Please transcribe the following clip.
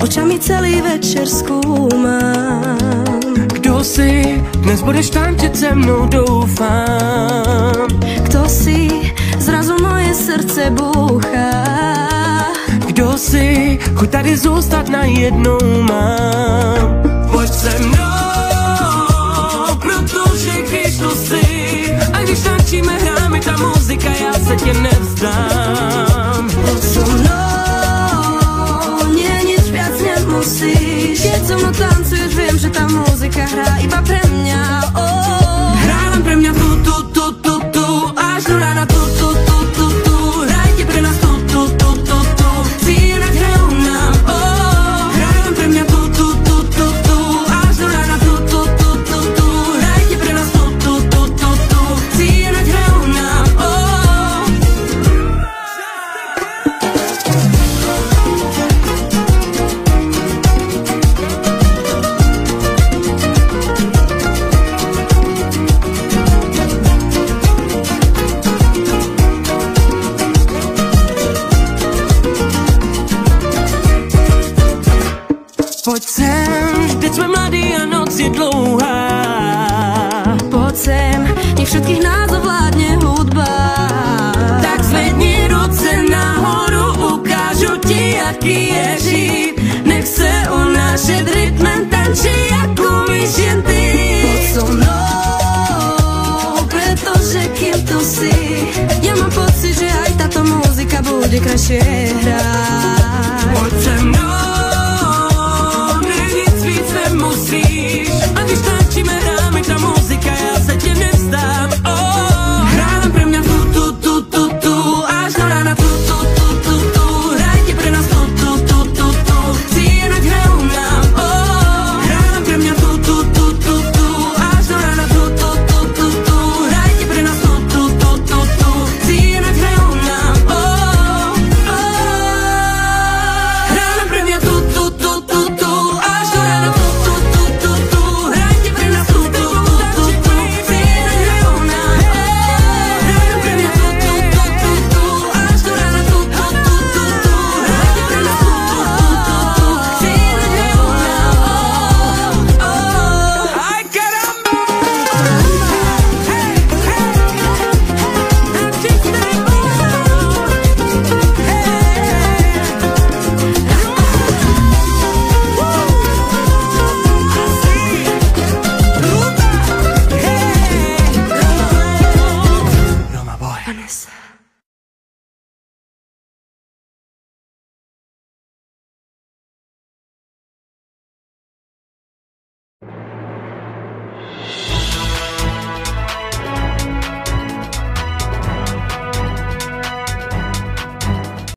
Očami celý večer skúmam. Kto si, dnes budeš tančiť se mnou, doufám. Kto si, zrazu moje srdce búcha. Kdo si, chuť tady zůstat najednou mám. Pojď se mnou, protože když tu si, a když tančíme, hráme ta muzika, já se tě nevzdám. Poď so mnou, musíš. Keď so mnou tancuješ, viem, že tá muzika hrá iba pre mňa. Hrá len pre mňa tu, až do rána tu, hrajte pre nás tu, cílať hrajú nám. Hrá len pre mňa tu, až do rána tu, hrajte pre nás tu, cílať hrajú nám. Pojď sem, teď jsme mladí a noc je dlouhá. Poď sem, nech všetkých nás ovládne hudba. Tak zvedni ruce nahoru, ukážu ti, jaký je žít. Nech se unášet rytmem, tančí, jak umíš jen ty. Poď so mnou, pretože kým tu si, ja mám pocit, že aj táto muzika bude krajšie hrať. Poď se mnou,